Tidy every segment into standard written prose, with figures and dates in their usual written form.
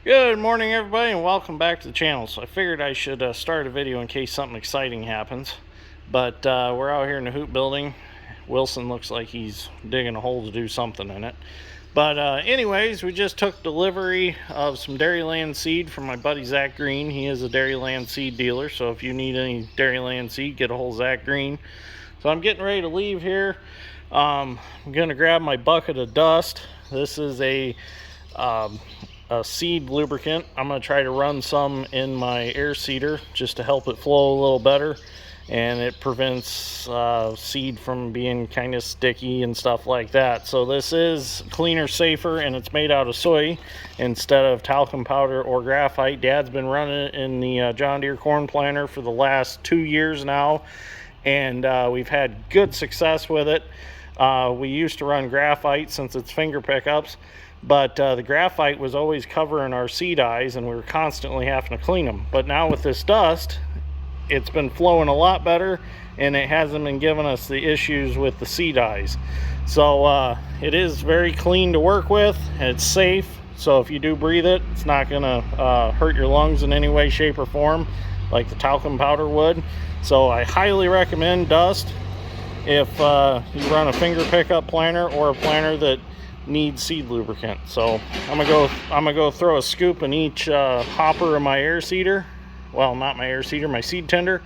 Good morning, everybody, and welcome back to the channel. So I figured I should start a video in case something exciting happens. But we're out here in the hoop building. Wilson looks like he's digging a hole to do something in it. But anyways, we just took delivery of some Dairyland seed from my buddy Zach Green. He is a Dairyland seed dealer, so if you need any Dairyland seed, get a hold of Zach Green. So I'm getting ready to leave here. I'm going to grab my bucket of dust. This is a seed lubricant. I'm going to try to run some in my air seeder just to help it flow a little better, and it prevents seed from being kind of sticky and stuff like that. So this is cleaner, safer, and it's made out of soy instead of talcum powder or graphite. Dad's been running it in the John Deere corn planter for the last 2 years now, and we've had good success with it. We used to run graphite since it's finger pickups, but the graphite was always covering our seed eyes and we were constantly having to clean them. But now with this dust, it's been flowing a lot better and it hasn't been giving us the issues with the seed eyes. So it is very clean to work with, and it's safe. So if you do breathe it, it's not gonna hurt your lungs in any way, shape, or form like the talcum powder would. So I highly recommend dust if you run a finger pickup planter or a planter that needs seed lubricant. So I'm gonna go throw a scoop in each hopper of my air seeder. Well, not my air seeder, my seed tender.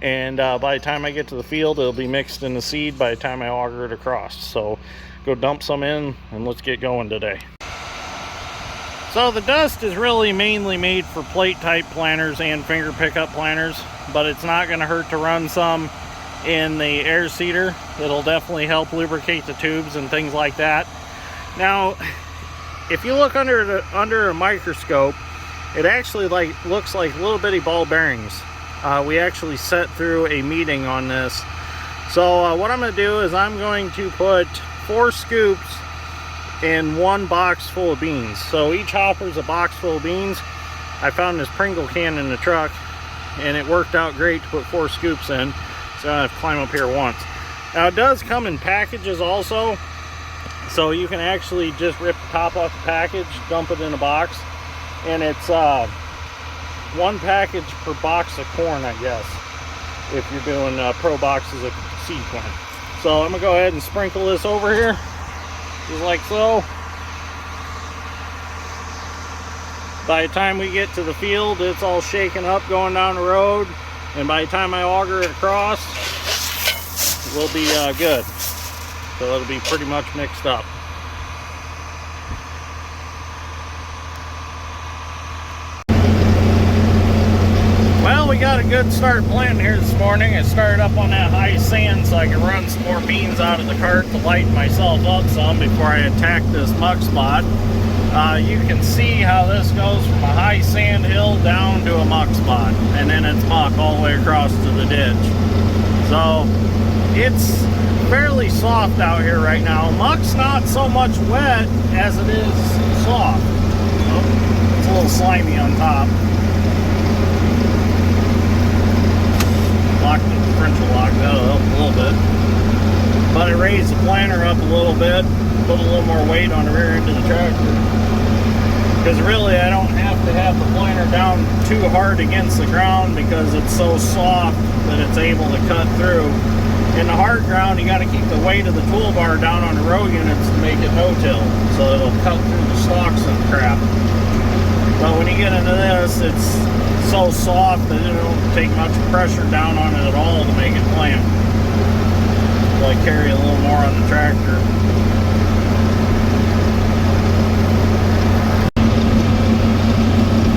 And by the time I get to the field, it'll be mixed in the seed by the time I auger it across. So go dump some in and let's get going today. So the dust is really mainly made for plate type planters and finger pickup planters, but it's not going to hurt to run some in the air seeder. It'll definitely help lubricate the tubes and things like that. Now, if you look under a microscope, it actually looks like little bitty ball bearings. We actually set through a meeting on this. So what I'm going to do is I'm going to put 4 scoops in 1 box full of beans. So each hopper is a box full of beans. I found this Pringle can in the truck, and it worked out great to put 4 scoops in, so I don't have to climb up here once. Now it does come in packages also, so you can actually just rip the top off the package, dump it in a box, and it's 1 package per box of corn, I guess, if you're doing pro boxes of seed corn. So I'm gonna go ahead and sprinkle this over here, just like so. By the time we get to the field, it's all shaken up going down the road, and by the time I auger it across, we'll be good. So it'll be pretty much mixed up. Well, we got a good start planting here this morning. I started up on that high sand so I can run some more beans out of the cart to lighten myself up some before I attack this muck spot. You can see how this goes from a high sand hill down to a muck spot, and then it's muck all the way across to the ditch. So it's fairly soft out here right now. Muck's not so much wet as it is soft. Oh, it's a little slimy on top. Lock the differential lock, that'll help a little bit. But I raised the planter up a little bit, put a little more weight on the rear end of the tractor. Because really I don't have to have the planter down too hard against the ground because it's so soft that it's able to cut through. In the hard ground, you got to keep the weight of the toolbar down on the row units to make it no-till, so it'll cut through the stalks and crap. But when you get into this, it's so soft that it don't take much pressure down on it at all to make it plant. So I carry a little more on the tractor.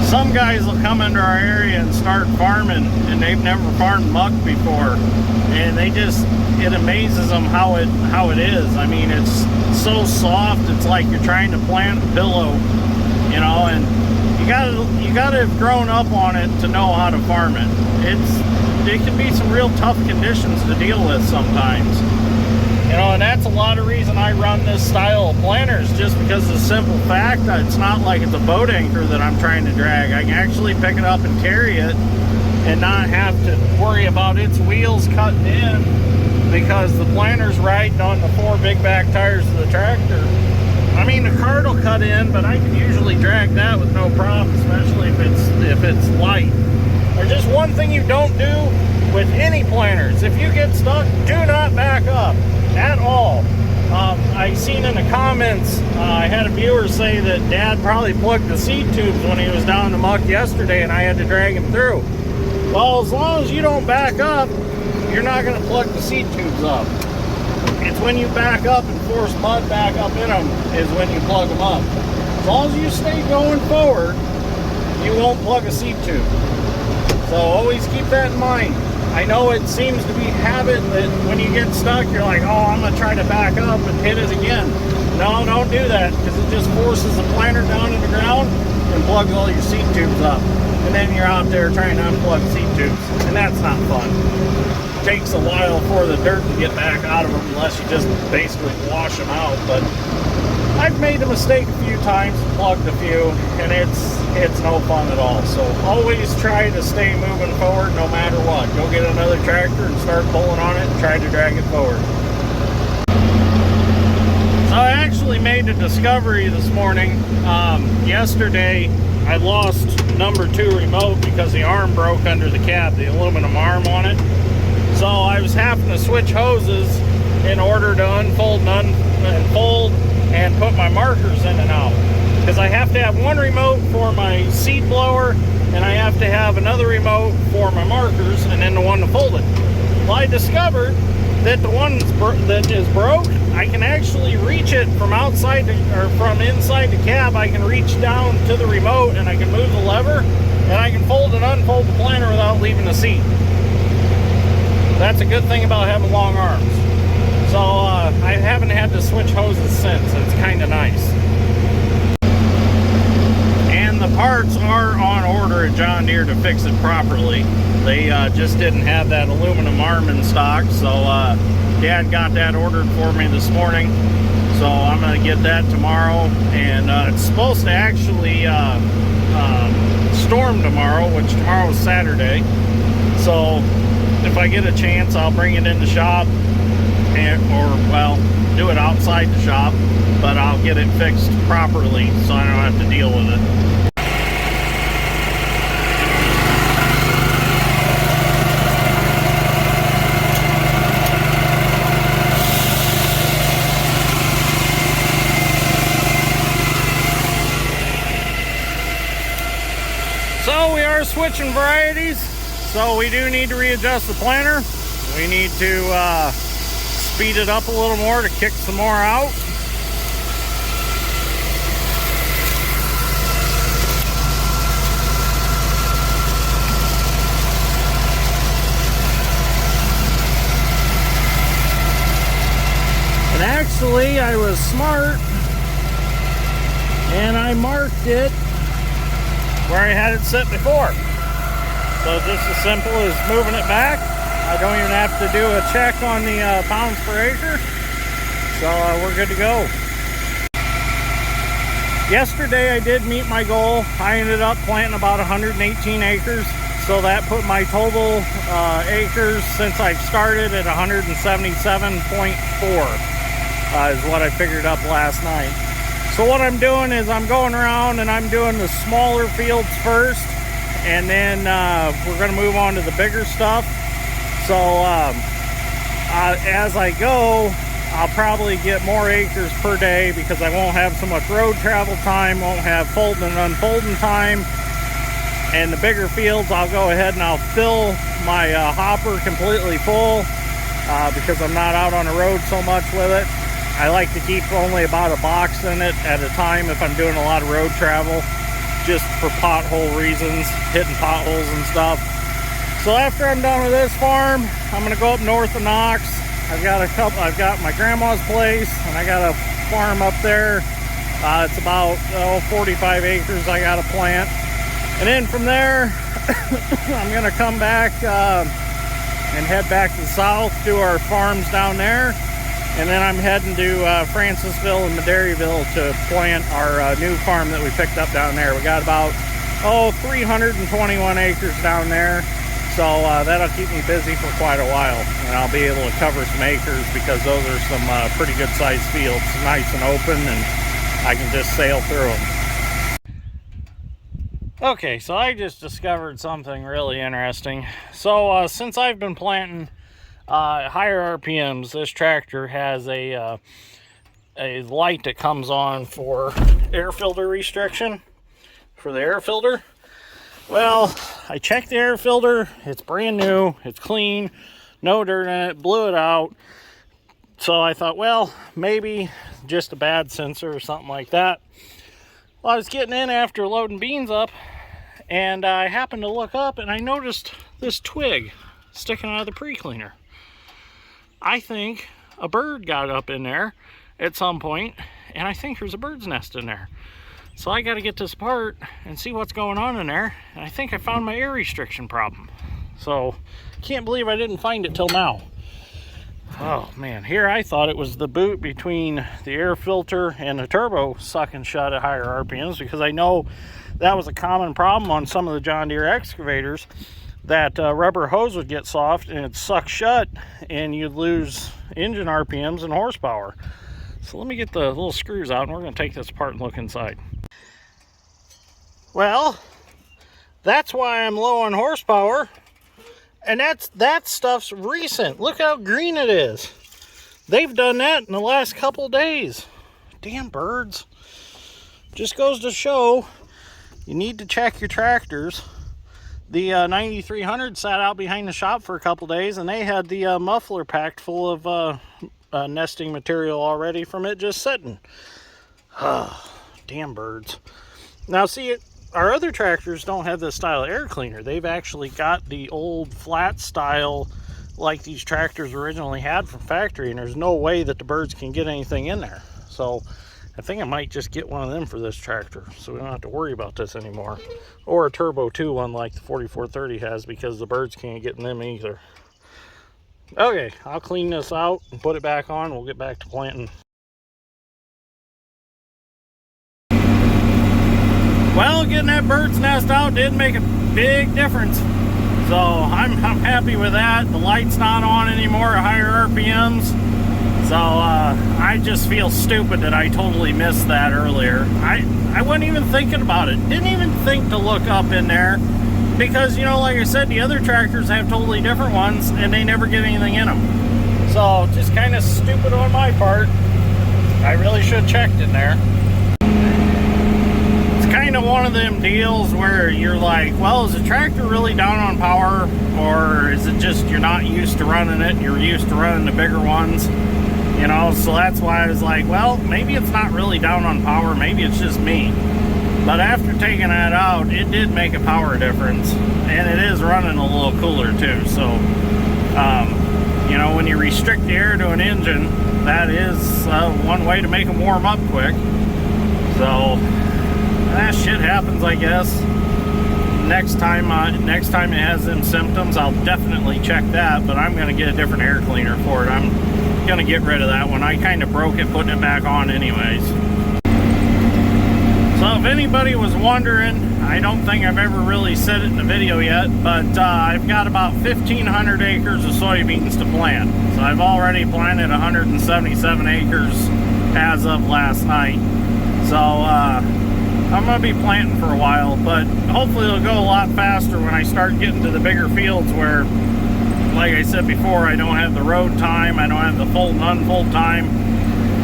Some guys will come into our area and start farming, and they've never farmed muck before, and it amazes them how it is. I mean, it's so soft, it's like you're trying to plant a pillow, you know, and you gotta have grown up on it to know how to farm it. It can be some real tough conditions to deal with sometimes. You know, and that's a lot of reason I run this style of planters, just because of the simple fact that it's not like it's a boat anchor that I'm trying to drag. I can actually pick it up and carry it and not have to worry about its wheels cutting in, because the planter's riding on the 4 big back tires of the tractor. I mean, the cart will cut in, but I can usually drag that with no problem, especially if it's light. There's just one thing you don't do with any planters. If you get stuck, do not back up at all. I seen in the comments, I had a viewer say that Dad probably plugged the seed tubes when he was down in the muck yesterday and I had to drag him through. Well, as long as you don't back up, you're not going to plug the seed tubes up. It's when you back up and force mud back up in them is when you plug them up. As long as you stay going forward, you won't plug a seed tube. So always keep that in mind. I know it seems to be habit that when you get stuck, you're like, oh, I'm going to try to back up and hit it again. No, don't do that, because it just forces the planter down in the ground and plugs all your seed tubes up. And then you're out there trying to unplug seed tubes, and that's not fun. It takes a while for the dirt to get back out of them unless you just basically wash them out. But I've made the mistake a few times, plugged a few, and it's no fun at all. So always try to stay moving forward no matter what. Go get another tractor and start pulling on it and try to drag it forward. So I actually made a discovery this morning. Yesterday I lost number 2 remote because the arm broke under the cab, the aluminum arm on it. So I was having to switch hoses in order to unfold and unfold and put my markers in and out, because I have to have one remote for my seed blower and I have to have another remote for my markers and then the one to fold it. Well, I discovered that the one that is broke, I can actually reach it from outside or from inside the cab. I can reach down to the remote and I can move the lever and I can fold and unfold the planter without leaving the seat. That's a good thing about having long arms. So I haven't had to switch hoses since. It's kind of nice. And the parts are on order at John Deere to fix it properly. They just didn't have that aluminum arm in stock, so Dad got that ordered for me this morning. So I'm going to get that tomorrow, and it's supposed to actually storm tomorrow, which tomorrow is Saturday. So if I get a chance, I'll bring it in the shop. Well, do it outside the shop, but I'll get it fixed properly so I don't have to deal with it. So we are switching varieties, so we do need to readjust the planter. We need to speed it up a little more to kick some more out. And actually I was smart and I marked it where I had it set before. So just as simple as moving it back. I don't even have to do a check on the pounds per acre, so we're good to go. Yesterday I did meet my goal. I ended up planting about 118 acres, so that put my total acres since I've started at 177.4 is what I figured up last night. So what I'm doing is I'm going around and I'm doing the smaller fields first, and then we're going to move on to the bigger stuff. So as I go, I'll probably get more acres per day because I won't have so much road travel time, won't have folding and unfolding time. And the bigger fields, I'll go ahead and I'll fill my hopper completely full because I'm not out on the road so much with it. I like to keep only about a box in it at a time if I'm doing a lot of road travel, just for pothole reasons, hitting potholes and stuff. So after I'm done with this farm, I'm going to go up north of Knox. I've got my grandma's place, and I got a farm up there. It's about 45 acres I got to plant. And then from there, I'm going to come back and head back to the south, do our farms down there. And then I'm heading to Francisville and Madairyville to plant our new farm that we picked up down there. We got about 321 acres down there. So that'll keep me busy for quite a while, and I'll be able to cover some acres because those are some pretty good sized fields, nice and open, and I can just sail through them. Okay, so I just discovered something really interesting. So since I've been planting higher RPMs, this tractor has a light that comes on for air filter restriction for the air filter. Well, I checked the air filter. It's brand new. It's clean. No dirt in it. Blew it out. So I thought, well, maybe just a bad sensor or something like that. Well, I was getting in after loading beans up, and I happened to look up and I noticed this twig sticking out of the pre-cleaner. I think a bird got up in there at some point, and I think there's a bird's nest in there. So I got to get this apart and see what's going on in there. And I think I found my air restriction problem. So can't believe I didn't find it till now. Oh man, here I thought it was the boot between the air filter and the turbo sucking shut at higher RPMs, because I know that was a common problem on some of the John Deere excavators, that rubber hose would get soft and it'd suck shut and you'd lose engine RPMs and horsepower. So let me get the little screws out and we're going to take this apart and look inside. Well, that's why I'm low on horsepower. And that stuff's recent. Look how green it is. They've done that in the last couple days. Damn birds. Just goes to show you need to check your tractors. The 9300 sat out behind the shop for a couple days, and they had the muffler packed full of nesting material already from it just sitting. Damn birds. Now see, our other tractors don't have this style of air cleaner. They've actually got the old flat style like these tractors originally had from factory, and there's no way that the birds can get anything in there. So I think I might just get one of them for this tractor so we don't have to worry about this anymore. Or a turbo too, unlike the 4430 has, because the birds can't get in them either. Okay, I'll clean this out and put it back on. We'll get back to planting. Well, getting that bird's nest out did make a big difference. So I'm happy with that. The light's not on anymore at higher RPMs. So I just feel stupid that I totally missed that earlier. I wasn't even thinking about it. Didn't even think to look up in there. Because, you know, like I said, the other tractors have totally different ones and they never get anything in them. So just kind of stupid on my part. I really should have checked in there. Kind of one of them deals where you're like, well, is the tractor really down on power, or is it just you're not used to running it, you're used to running the bigger ones, you know? So that's why I was like, well, maybe it's not really down on power, maybe it's just me. But after taking that out, it did make a power difference, and it is running a little cooler too. So you know, when you restrict the air to an engine, that is one way to make them warm up quick. So that shit happens, I guess. Next time it has them symptoms, I'll definitely check that, but I'm gonna get a different air cleaner for it. I'm gonna get rid of that one. I kind of broke it putting it back on anyways. So if anybody was wondering, I don't think I've ever really said it in the video yet, but I've got about 1,500 acres of soybeans to plant. So I've already planted 177 acres as of last night. So I'm going to be planting for a while, but hopefully it'll go a lot faster when I start getting to the bigger fields where, like I said before, I don't have the road time, I don't have the full and unfull time.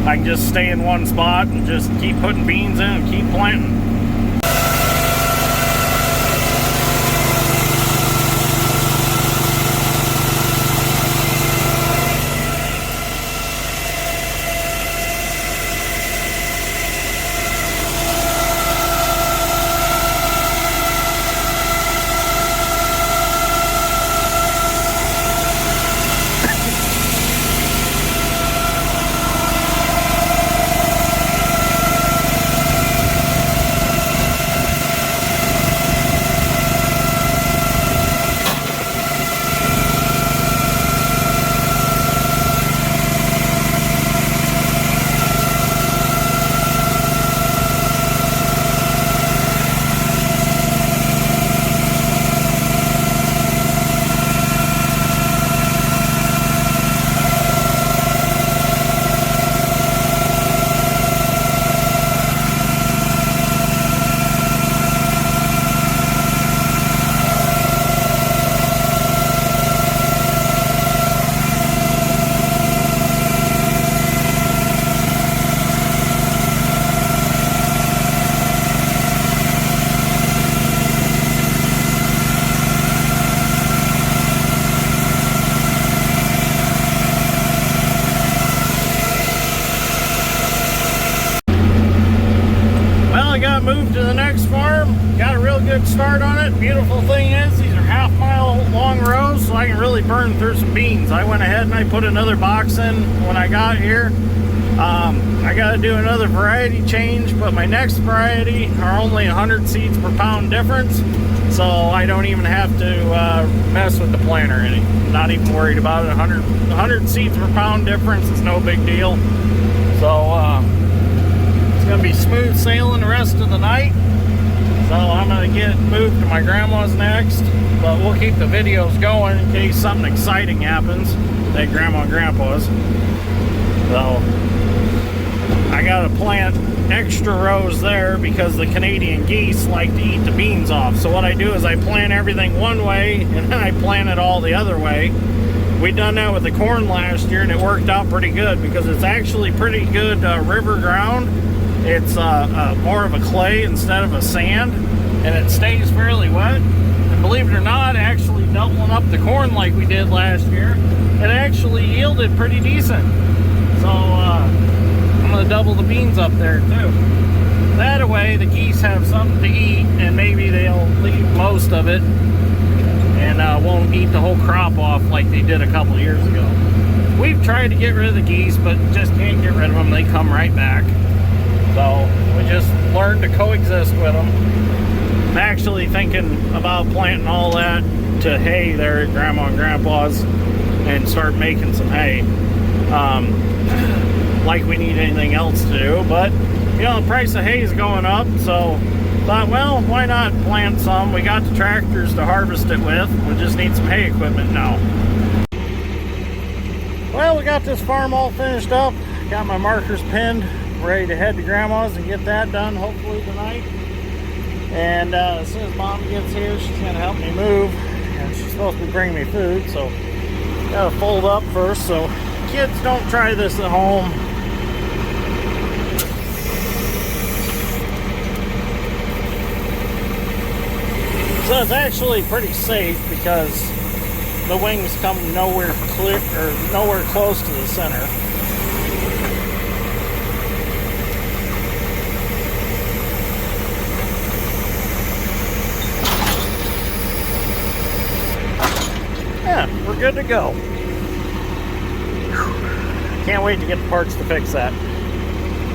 I can just stay in one spot and just keep putting beans in and keep planting. moved to the next farm. Got a real good start on it. Beautiful thing is, these are half-mile long rows, so I can really burn through some beans. I went ahead and I put another box in when I got here. I got to do another variety change, but my next variety are only 100 seeds per pound difference, so I don't even have to mess with the planter any. Not even worried about it. 100 seeds per pound difference is no big deal. So it's going to be smooth sailing the rest of the night. So I'm going to get moved to my grandma's next, but we'll keep the videos going in case something exciting happens at Grandma and Grandpa's. So I got to plant extra rows there because the Canadian geese like to eat the beans off. So what I do is I plant everything one way and then I plant it all the other way. We done that with the corn last year and it worked out pretty good because it's actually pretty good river ground. It's more of a clay instead of a sand, and it stays fairly wet. And believe it or not, actually doubling up the corn like we did last year, it actually yielded pretty decent. So I'm going to double the beans up there too. That way the geese have something to eat, and maybe they'll leave most of it and won't eat the whole crop off like they did a couple years ago. We've tried to get rid of the geese, but just can't get rid of them. They come right back. So we just learned to coexist with them. I'm actually thinking about planting all that to hay there at Grandma and Grandpa's and start making some hay. Like we need anything else to do, but you know, the price of hay is going up, so thought, well, why not plant some? We got the tractors to harvest it with. We just need some hay equipment now. Well, we got this farm all finished up. Got my markers pinned, ready to head to Grandma's and get that done hopefully tonight. And as soon as Mom gets here, she's gonna help me move, and she's supposed to be bringing me food, so gotta fold up first so kids don't try this at home. So it's actually pretty safe because the wings come nowhere clear or nowhere close to the center. Yeah, we're good to go. Can't wait to get the parts to fix that.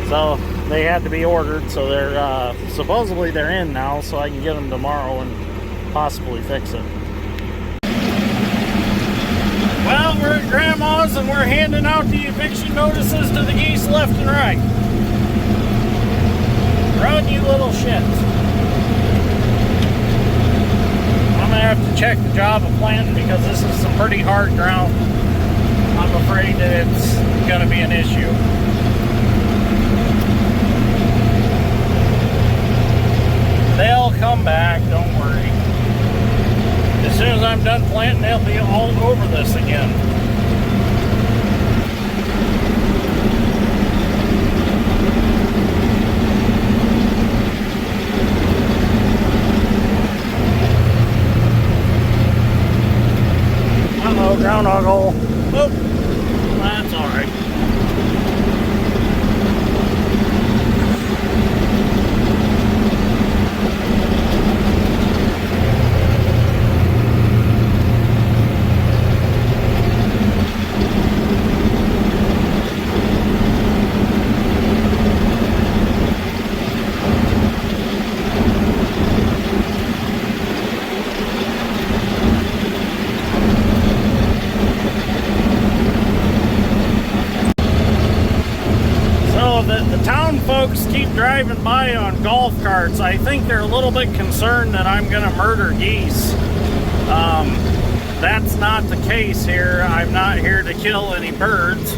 So they had to be ordered, so they're supposedly they're in now, so I can get them tomorrow and possibly fix it. Well, we're at Grandma's and we're handing out the eviction notices to the geese left and right. Run, you little shits. I'm gonna have to check the job of planting because this is some pretty hard ground. I'm afraid that it's gonna be an issue. They'll come back, don't worry. As soon as I'm done planting, they'll be all over this again. Uh-oh, groundhog hole. Oop, that's all right. Folks keep driving by on golf carts. I think they're a little bit concerned that I'm gonna murder geese. That's not the case here. I'm not here to kill any birds.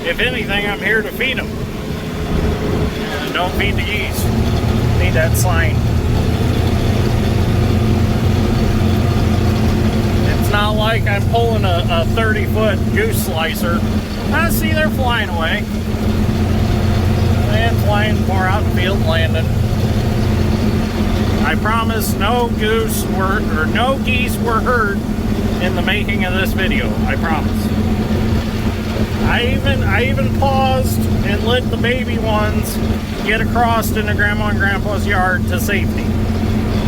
If anything, I'm here to feed them. And don't feed the geese. Need that sign. It's not like I'm pulling a 30-foot goose slicer. I see they're flying away. And flying more out in the field, landing. I promise no geese were hurt in the making of this video. I promise. I even paused and let the baby ones get across into Grandma and Grandpa's yard to safety.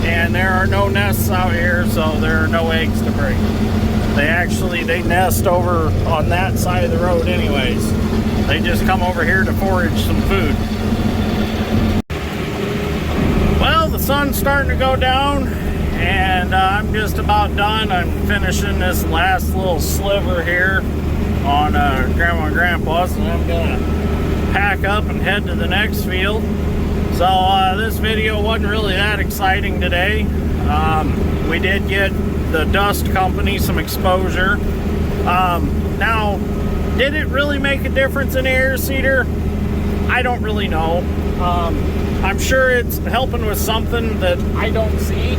And there are no nests out here, so there are no eggs to break. They nest over on that side of the road anyways. They just come over here to forage some food. Well, the sun's starting to go down, and I'm just about done. I'm finishing this last little sliver here on Grandma and Grandpa's, and I'm gonna pack up and head to the next field. So this video wasn't really that exciting today. We did get the dust company some exposure. Now, did it really make a difference in the air seeder? I don't really know. I'm sure it's helping with something that I don't see.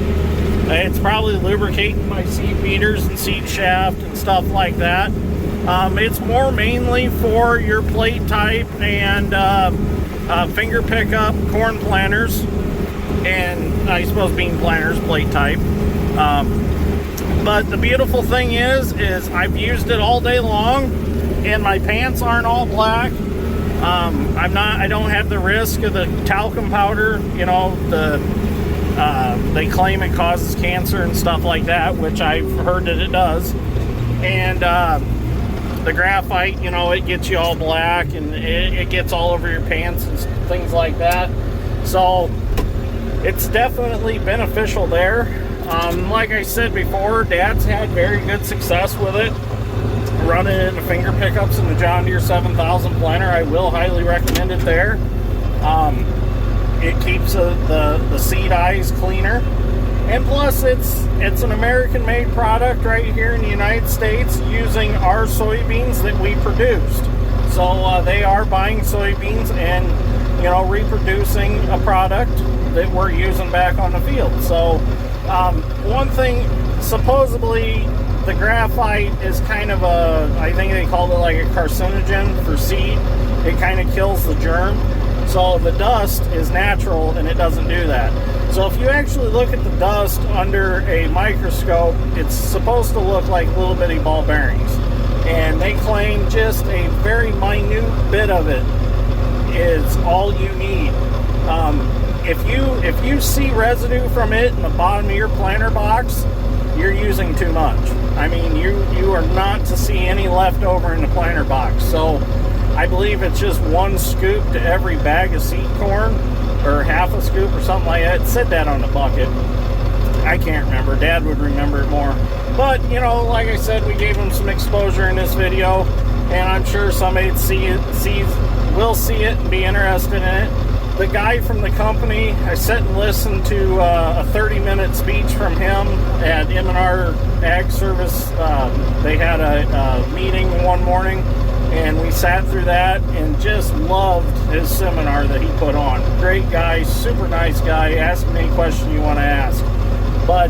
It's probably lubricating my seed beaters and seed shaft and stuff like that. It's more mainly for your plate type and finger pickup corn planters, and I suppose bean planters, plate type. But the beautiful thing is I've used it all day long, and my pants aren't all black. I don't have the risk of the talcum powder. You know, they claim it causes cancer and stuff like that, which I've heard that it does. And the graphite, you know, it gets you all black, and it gets all over your pants and things like that. So it's definitely beneficial there. Like I said before, Dad's had very good success with it, running it in the finger pickups in the John Deere 7000 planter. I will highly recommend it there. It keeps the seed eyes cleaner, and plus it's an American-made product right here in the United States using our soybeans that we produced. So they are buying soybeans and, you know, reproducing a product that we're using back on the field. So one thing, supposedly the graphite is kind of I think they called it like a carcinogen for seed. It kind of kills the germ. So the dust is natural and it doesn't do that. So if you actually look at the dust under a microscope, it's supposed to look like little bitty ball bearings. And they claim just a very minute bit of it is all you need. If you see residue from it in the bottom of your planter box, you're using too much. I mean, you are not to see any left over in the planter box. So I believe it's just 1 scoop to every bag of seed corn, or half a scoop or something like that. It said that on the bucket. I can't remember. Dad would remember it more. But, you know, like I said, we gave him some exposure in this video, and I'm sure somebody will see it and be interested in it. The guy from the company, I sat and listened to a 30-minute speech from him at M&R Ag Service. They had a meeting one morning, and we sat through that and just loved his seminar that he put on. Great guy, super nice guy. Ask him any question you want to ask. But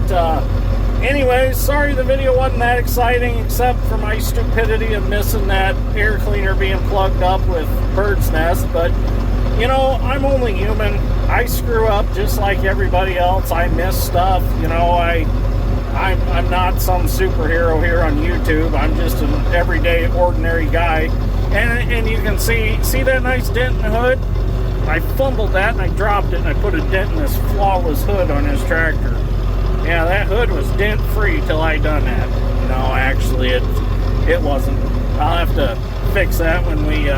anyways, sorry the video wasn't that exciting, except for my stupidity of missing that air cleaner being plugged up with bird's nest. But you know, I'm only human. I screw up just like everybody else. I miss stuff. You know, I'm not some superhero here on YouTube. I'm just an everyday, ordinary guy. And you can see that nice dent in the hood? I fumbled that and I dropped it, and I put a dent in this flawless hood on this tractor. Yeah, that hood was dent free till I done that. No, actually it wasn't. I'll have to fix that when we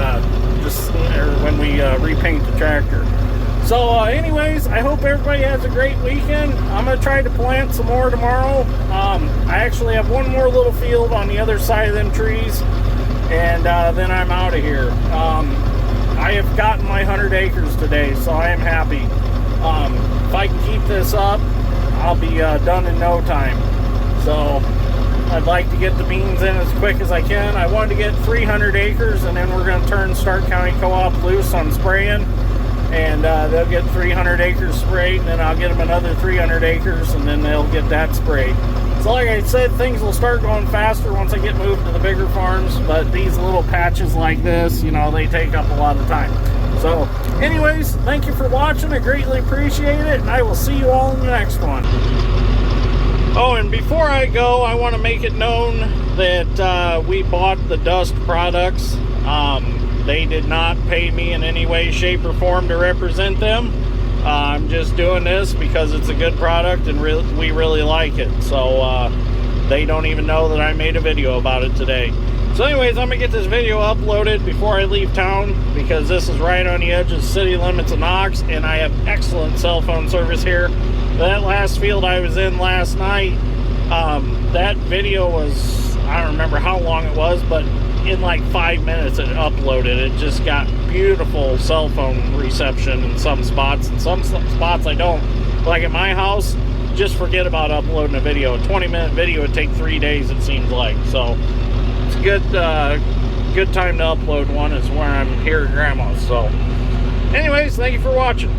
repaint the tractor. So anyways, I hope everybody has a great weekend. I'm going to try to plant some more tomorrow. I actually have one more little field on the other side of them trees, and then I'm out of here. I have gotten my 100 acres today, so I am happy. If I can keep this up, I'll be done in no time. So I'd like to get the beans in as quick as I can. I wanted to get 300 acres, and then we're going to turn Stark County Co-op loose on spraying, and they'll get 300 acres sprayed, and then I'll get them another 300 acres, and then they'll get that sprayed. So like I said, things will start going faster once I get moved to the bigger farms, but these little patches like this, you know, they take up a lot of time. So anyways, thank you for watching. I greatly appreciate it, and I will see you all in the next one. Oh, and before I go, I want to make it known that we bought the dust products. They did not pay me in any way, shape, or form to represent them. I'm just doing this because it's a good product and we really like it. So they don't even know that I made a video about it today. So anyways, I'm gonna get this video uploaded before I leave town, because this is right on the edge of the city limits of Knox, and I have excellent cell phone service here. That last field I was in last night, that video was, I don't remember how long it was, but in like 5 minutes it uploaded. It just got beautiful cell phone reception in some spots, and some spots I don't. Like at my house, just forget about uploading a video. A 20-minute video would take 3 days, it seems like. So it's a good time to upload one. Is where I'm here at Grandma's. So anyways, thank you for watching.